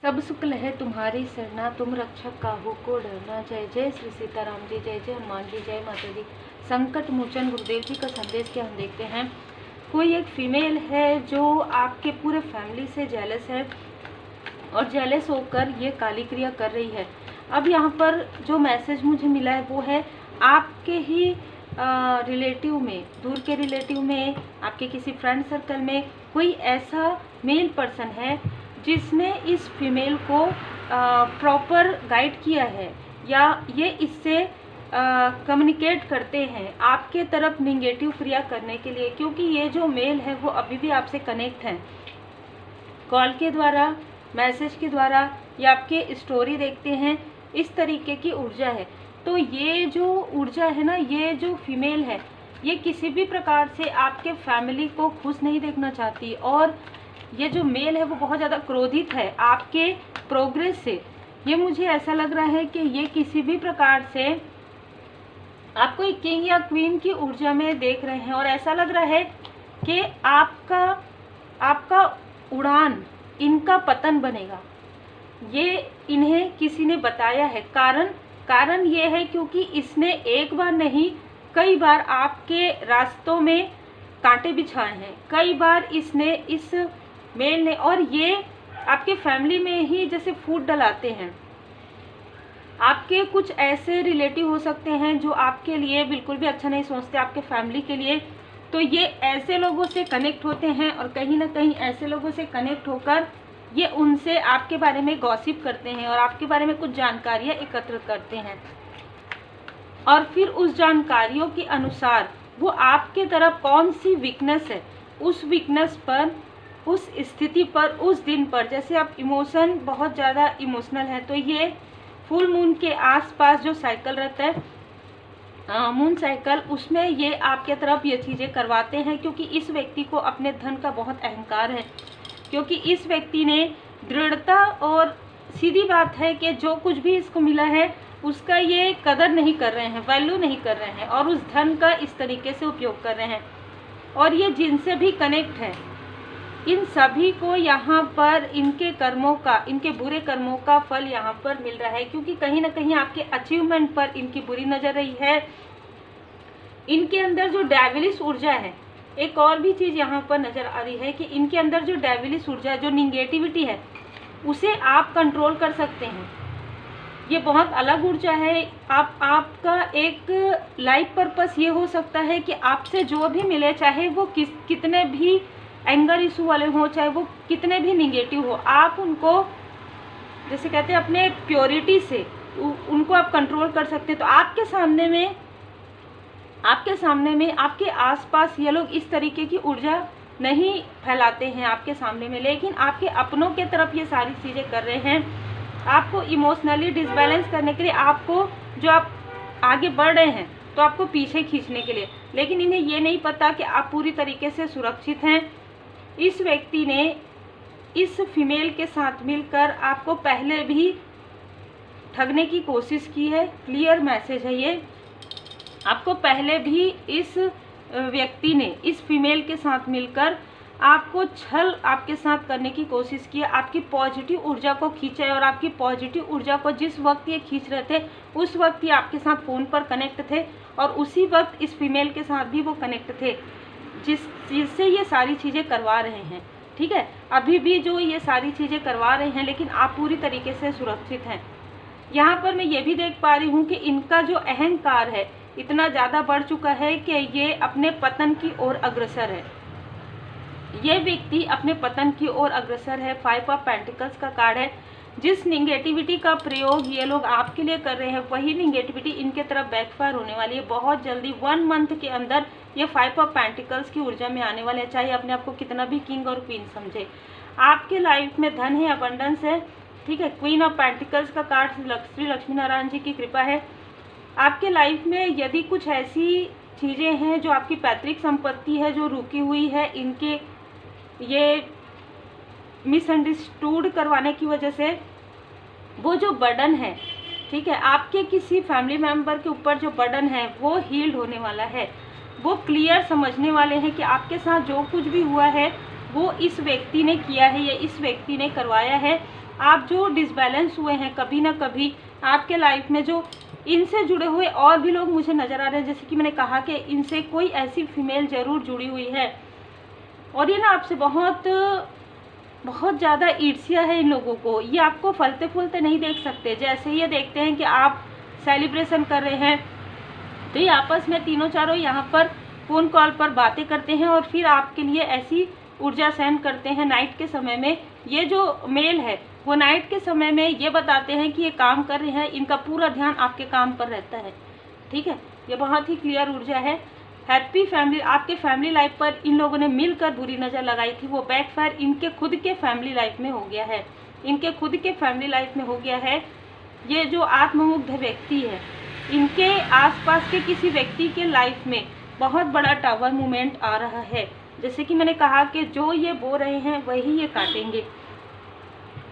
सब सुख लहे तुम्हारी सरना, तुम रक्षक काहू को डरना। जय जय श्री सीताराम जी, जय जय हनुमान जी, जय माता दी। संकट मोचन गुरुदेव जी का संदेश क्या हम देखते हैं। कोई एक फीमेल है जो आपके पूरे फैमिली से जेलस है और जेलस होकर ये काली क्रिया कर रही है। अब यहाँ पर जो मैसेज मुझे मिला है वो है आपके ही रिलेटिव में, दूर के रिलेटिव में, आपके किसी फ्रेंड सर्कल में कोई ऐसा मेल पर्सन है जिसने इस फीमेल को प्रॉपर गाइड किया है या ये इससे कम्युनिकेट करते हैं आपके तरफ निगेटिव क्रिया करने के लिए, क्योंकि ये जो मेल है वो अभी भी आपसे कनेक्ट है। कॉल के द्वारा, मैसेज के द्वारा या आपके स्टोरी देखते हैं, इस तरीके की ऊर्जा है। तो ये जो ऊर्जा है ना, ये जो फीमेल है, ये किसी भी प्रकार से आपके फैमिली को खुश नहीं देखना चाहती और ये जो मेल है वो बहुत ज़्यादा क्रोधित है आपके प्रोग्रेस से। ये मुझे ऐसा लग रहा है कि ये किसी भी प्रकार से आपको एक किंग या क्वीन की ऊर्जा में देख रहे हैं और ऐसा लग रहा है कि आपका उड़ान, इनका पतन बनेगा। ये इन्हें किसी ने बताया है। कारण ये है क्योंकि इसने एक बार नहीं कई बार आपके रास्तों में कांटे बिछाए हैं। कई बार इसने, इस मेल ने, और ये आपके फैमिली में ही जैसे फूट डलाते हैं। आपके कुछ ऐसे रिलेटिव हो सकते हैं जो आपके लिए बिल्कुल भी अच्छा नहीं सोचते, आपके फैमिली के लिए। तो ये ऐसे लोगों से कनेक्ट होते हैं और कहीं ना कहीं ऐसे लोगों से कनेक्ट होकर ये उनसे आपके बारे में गॉसिप करते हैं और आपके बारे में कुछ जानकारियाँ एकत्रित करते हैं और फिर उस जानकारियों के अनुसार वो आपके तरफ कौन सी वीकनेस है, उस वीकनेस पर, उस स्थिति पर, उस दिन पर, जैसे आप इमोशन, बहुत ज़्यादा इमोशनल है तो ये फुल मून के आसपास जो साइकिल रहता है, मून साइकिल, उसमें ये आपके तरफ ये चीज़ें करवाते हैं क्योंकि इस व्यक्ति को अपने धन का बहुत अहंकार है। क्योंकि इस व्यक्ति ने दृढ़ता, और सीधी बात है कि जो कुछ भी इसको मिला है उसका ये कदर नहीं कर रहे हैं, वैल्यू नहीं कर रहे हैं और उस धन का इस तरीके से उपयोग कर रहे हैं। और ये जिनसे भी कनेक्ट है, इन सभी को यहाँ पर इनके कर्मों का, इनके बुरे कर्मों का फल यहाँ पर मिल रहा है क्योंकि कहीं ना कहीं आपके अचीवमेंट पर इनकी बुरी नजर रही है। इनके अंदर जो डेविलिश ऊर्जा है, एक और भी चीज़ यहाँ पर नज़र आ रही है कि इनके अंदर जो डेविलिश ऊर्जा, जो निगेटिविटी है, उसे आप कंट्रोल कर सकते हैं। ये बहुत अलग ऊर्जा है। आपका एक लाइफ पर्पस ये हो सकता है कि आपसे जो भी मिले, चाहे वो कितने भी एंगर इशू वाले हों, चाहे वो कितने भी निगेटिव हो, आप उनको, जैसे कहते हैं, अपने प्योरिटी से उनको आप कंट्रोल कर सकते हैं। तो आपके सामने में आपके आसपास ये लोग इस तरीके की ऊर्जा नहीं फैलाते हैं आपके सामने में, लेकिन आपके अपनों के तरफ ये सारी चीज़ें कर रहे हैं आपको इमोशनली डिसबैलेंस करने के लिए, आपको, जो आप आगे बढ़ रहे हैं तो आपको पीछे खींचने के लिए। लेकिन इन्हें ये नहीं पता कि आप पूरी तरीके से सुरक्षित हैं। इस व्यक्ति ने इस फीमेल के साथ मिलकर आपको पहले भी ठगने की कोशिश की है। क्लियर मैसेज है ये। आपको पहले भी इस व्यक्ति ने, इस फीमेल के साथ मिलकर आपको छल आपके साथ करने की कोशिश की है, आपकी पॉजिटिव ऊर्जा को खींचा है और आपकी पॉजिटिव ऊर्जा को जिस वक्त ये खींच रहे थे उस वक्त ये आपके साथ फ़ोन पर कनेक्ट थे और उसी वक्त इस फीमेल के साथ भी वो कनेक्ट थे जिससे ये सारी चीज़ें करवा रहे हैं। ठीक है, अभी भी जो ये सारी चीज़ें करवा रहे हैं, लेकिन आप पूरी तरीके से सुरक्षित हैं। यहाँ पर मैं ये भी देख पा रही हूँ कि इनका जो अहंकार है इतना ज़्यादा बढ़ चुका है कि ये अपने पतन की ओर अग्रसर है। ये व्यक्ति अपने पतन की ओर अग्रसर है। 5 ऑफ पेंटिकल्स का कार्ड है। जिस निगेटिविटी का प्रयोग ये लोग आपके लिए कर रहे हैं, वही निगेटिविटी इनके तरफ बैकफायर होने वाली है बहुत जल्दी। 1 मंथ के अंदर ये 5 ऑफ पेंटिकल्स की ऊर्जा में आने वाले हैं, चाहे अपने आप को कितना भी किंग और क्वीन समझे। आपके लाइफ में धन है, अबंडेंस है। ठीक है, क्वीन ऑफ पेंटिकल्स का कार्ड श्री लक्ष्मी नारायण जी की कृपा है। आपके लाइफ में यदि कुछ ऐसी चीज़ें हैं जो आपकी पैतृक संपत्ति है जो रुकी हुई है, इनके ये मिसअंडरस्टूड करवाने की वजह से वो जो बर्डन है, ठीक है, आपके किसी फैमिली मेंबर के ऊपर जो बर्डन है वो हील्ड होने वाला है। वो क्लियर समझने वाले हैं कि आपके साथ जो कुछ भी हुआ है वो इस व्यक्ति ने किया है या इस व्यक्ति ने करवाया है आप जो डिसबैलेंस हुए हैं कभी ना कभी आपके लाइफ में, जो इनसे जुड़े हुए और भी लोग मुझे नज़र आ रहे हैं, जैसे कि मैंने कहा कि इनसे कोई ऐसी फीमेल ज़रूर जुड़ी हुई है और ये ना आपसे बहुत बहुत ज़्यादा ईर्ष्या है इन लोगों को। ये आपको फलते फूलते नहीं देख सकते। जैसे ये देखते हैं कि आप सेलिब्रेशन कर रहे हैं तो ये आपस में तीनों चारों यहाँ पर फ़ोन कॉल पर बातें करते हैं और फिर आपके लिए ऐसी ऊर्जा सहन करते हैं नाइट के समय में। ये जो मेल है वो नाइट के समय में ये बताते हैं कि ये काम कर रहे हैं, इनका पूरा ध्यान आपके काम पर रहता है। ठीक है, ये बहुत ही क्लियर ऊर्जा है। हैप्पी फैमिली, आपके फैमिली लाइफ पर इन लोगों ने मिलकर बुरी नज़र लगाई थी, वो बैकफायर इनके खुद के फैमिली लाइफ में हो गया है, इनके खुद के फैमिली लाइफ में हो गया है। ये जो आत्ममुग्ध व्यक्ति है, इनके आसपास के किसी व्यक्ति के लाइफ में बहुत बड़ा टावर मूवमेंट आ रहा है। जैसे कि मैंने कहा कि जो ये बो रहे हैं वही ये काटेंगे,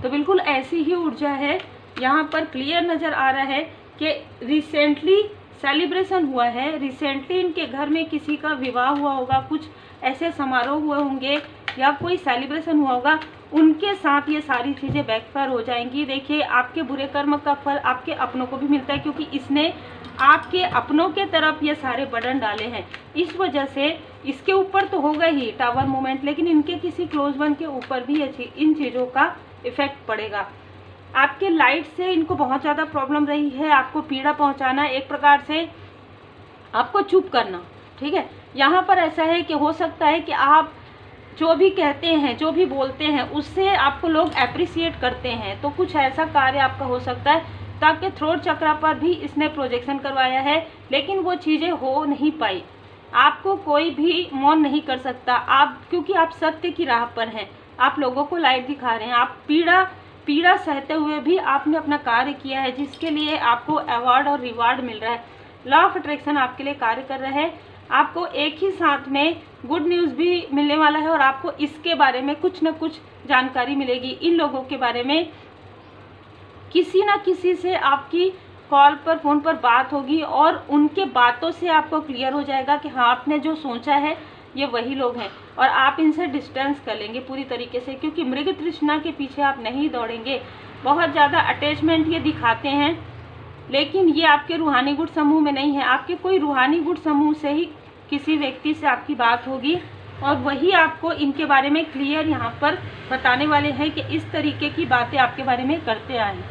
तो बिल्कुल ऐसी ही ऊर्जा है। यहाँ पर क्लियर नज़र आ रहा है कि रिसेंटली सेलिब्रेशन हुआ है, रिसेंटली इनके घर में किसी का विवाह हुआ होगा, कुछ ऐसे समारोह हुए होंगे या कोई सेलिब्रेशन हुआ होगा, उनके साथ ये सारी चीज़ें बैकफायर हो जाएंगी। देखिए, आपके बुरे कर्म का फल आपके अपनों को भी मिलता है, क्योंकि इसने आपके अपनों के तरफ ये सारे बर्डन डाले हैं। इस वजह से इसके ऊपर तो होगा ही टावर मोमेंट, लेकिन इनके किसी क्लोज वन के ऊपर भी इन चीज़ों का इफेक्ट पड़ेगा। आपके लाइट से इनको बहुत ज़्यादा प्रॉब्लम रही है, आपको पीड़ा पहुंचाना, एक प्रकार से आपको चुप करना। ठीक है, यहाँ पर ऐसा है कि हो सकता है कि आप जो भी कहते हैं, जो भी बोलते हैं, उससे आपको लोग अप्रिसिएट करते हैं, तो कुछ ऐसा कार्य आपका हो सकता है। ताकि थ्रोट चक्रा पर भी इसने प्रोजेक्शन करवाया है, लेकिन वो चीज़ें हो नहीं पाई। आपको कोई भी मौन नहीं कर सकता, आप, क्योंकि आप सत्य की राह पर हैं, आप लोगों को लाइट दिखा रहे हैं, आप पीड़ा सहते हुए भी आपने अपना कार्य किया है, जिसके लिए आपको अवार्ड और रिवार्ड मिल रहा है। लॉ ऑफ अट्रैक्शन आपके लिए कार्य कर रहा है। आपको एक ही साथ में गुड न्यूज़ भी मिलने वाला है और आपको इसके बारे में कुछ न कुछ जानकारी मिलेगी। इन लोगों के बारे में किसी न किसी से आपकी कॉल पर, फ़ोन पर बात होगी और उनके बातों से आपको क्लियर हो जाएगा कि हाँ, आपने जो सोचा है ये वही लोग हैं, और आप इनसे डिस्टेंस कर लेंगे पूरी तरीके से, क्योंकि मृग तृष्णा के पीछे आप नहीं दौड़ेंगे। बहुत ज़्यादा अटैचमेंट ये दिखाते हैं, लेकिन ये आपके रूहानी गुट समूह में नहीं है। आपके कोई रूहानी गुट समूह से ही किसी व्यक्ति से आपकी बात होगी और वही आपको इनके बारे में क्लियर यहाँ पर बताने वाले हैं कि इस तरीके की बातें आपके बारे में करते आए।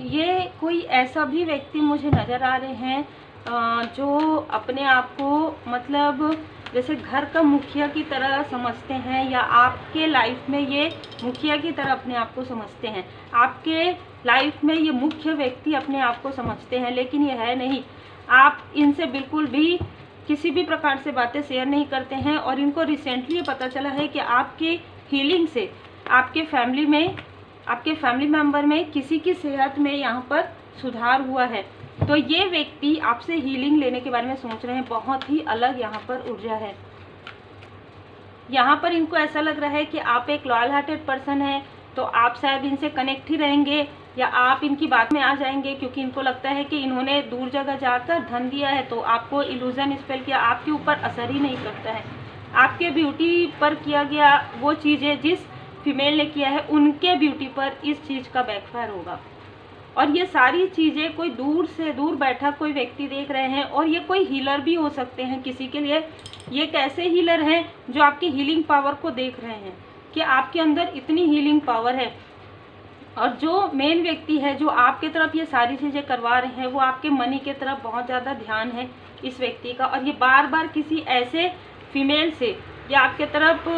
ये कोई ऐसा भी व्यक्ति मुझे नज़र आ रहे हैं जो अपने आप को मतलब जैसे घर का मुखिया की तरह समझते हैं, या आपके लाइफ में ये मुखिया की तरह अपने आप को समझते हैं, आपके लाइफ में ये मुख्य व्यक्ति अपने आप को समझते हैं, लेकिन ये है नहीं। आप इनसे बिल्कुल भी किसी भी प्रकार से बातें शेयर नहीं करते हैं, और इनको रिसेंटली ये पता चला है कि आपके हीलिंग से आपके फैमिली मेम्बर में किसी की सेहत में यहाँ पर सुधार हुआ है। तो ये व्यक्ति आपसे हीलिंग लेने के बारे में सोच रहे हैं। बहुत ही अलग यहाँ पर ऊर्जा है। यहाँ पर इनको ऐसा लग रहा है कि आप एक लॉयल हार्टेड पर्सन हैं, तो आप शायद इनसे कनेक्ट ही रहेंगे या आप इनकी बात में आ जाएंगे, क्योंकि इनको लगता है कि इन्होंने दूर जगह जाकर धन दिया है, तो आपको इल्यूजन स्पेल किया, आपके ऊपर असर ही नहीं करता है। आपके ब्यूटी पर किया गया वो चीज़ें जिस फीमेल ने किया है, उनके ब्यूटी पर इस चीज़ का बैकफायर होगा। और ये सारी चीज़ें कोई दूर से दूर बैठा कोई व्यक्ति देख रहे हैं, और ये कोई हीलर भी हो सकते हैं किसी के लिए। ये कैसे हीलर हैं जो आपकी हीलिंग पावर को देख रहे हैं कि आपके अंदर इतनी हीलिंग पावर है, और जो मेन व्यक्ति है जो आपके तरफ ये सारी चीज़ें करवा रहे हैं, वो आपके मनी के तरफ बहुत ज़्यादा ध्यान है इस व्यक्ति का। और ये बार बार किसी ऐसे फीमेल से या आपके तरफ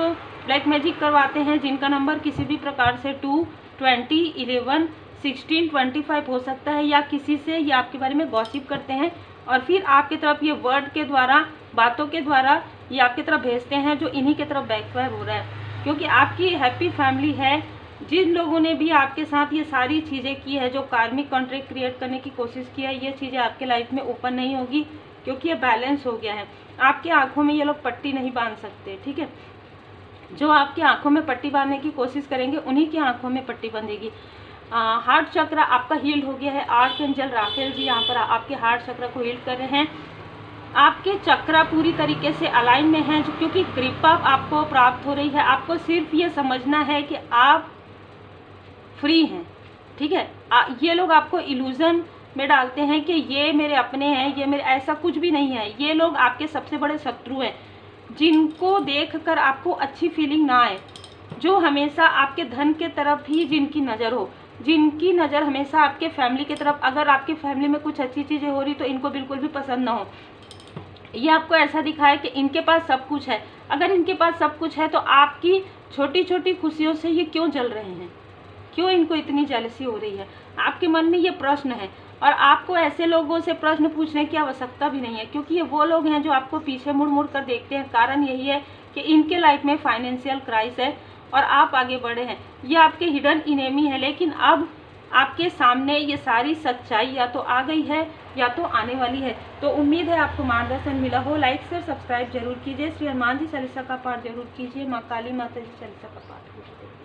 ब्लैक मैजिक करवाते हैं जिनका नंबर किसी भी प्रकार से 2, 20, 11, 16, 25 हो सकता है, या किसी से ये आपके बारे में गॉसिप करते हैं, और फिर आपके तरफ ये वर्ड के द्वारा, बातों के द्वारा ये आपके तरफ भेजते हैं, जो इन्हीं के तरफ बैकफायर हो रहा है। क्योंकि आपकी हैप्पी फैमिली है, जिन लोगों ने भी आपके साथ ये सारी चीज़ें की है, जो कार्मिक कॉन्ट्रैक्ट क्रिएट करने की कोशिश की है, ये चीज़ें आपके लाइफ में ओपन नहीं होगी, क्योंकि ये बैलेंस हो गया है। आपके आंखों में ये लोग पट्टी नहीं बांध सकते। ठीक है, जो आपकी आंखों में पट्टी बांधने की कोशिश करेंगे, उन्हीं की आंखों में पट्टी बंधेगी। हार्ट चक्र आपका हील हो गया है। आर्क एंजल राफेल जी यहाँ पर आपके हार्ट चक्र को हील कर रहे हैं। आपके चक्र पूरी तरीके से अलाइन में हैं, क्योंकि कृपा आपको प्राप्त हो रही है। आपको सिर्फ ये समझना है कि आप फ्री हैं, ठीक है। ये लोग आपको इल्यूजन में डालते हैं कि ये मेरे अपने हैं, ये मेरे, ऐसा कुछ भी नहीं है। ये लोग आपके सबसे बड़े शत्रु हैं, जिनको देखकर आपको अच्छी फीलिंग ना आए, जो हमेशा आपके धन के तरफ ही जिनकी नज़र हो, जिनकी नज़र हमेशा आपके फैमिली की तरफ, अगर आपके फैमिली में कुछ अच्छी चीज़ें हो रही तो इनको बिल्कुल भी पसंद ना हो। ये आपको ऐसा दिखाए कि इनके पास सब कुछ है। अगर इनके पास सब कुछ है तो आपकी छोटी छोटी खुशियों से ये क्यों जल रहे हैं, क्यों इनको इतनी जेलसी हो रही है? आपके मन में ये प्रश्न है, और आपको ऐसे लोगों से प्रश्न पूछने की आवश्यकता भी नहीं है, क्योंकि ये वो लोग हैं जो आपको पीछे मुड़ मुड़ कर देखते हैं। कारण यही है कि इनके लाइफ में फाइनेंशियल क्राइसिस है और आप आगे बढ़े हैं। ये आपके हिडन इनेमी है, लेकिन अब आपके सामने ये सारी सच्चाई या तो आ गई है या तो आने वाली है। तो उम्मीद है आपको मार्गदर्शन मिला हो। लाइक शेयर सब्सक्राइब जरूर कीजिए। श्री हनुमान जी चालीसा का पाठ जरूर कीजिए। माँ काली माता जी चालीसा का पाठ कीजिए।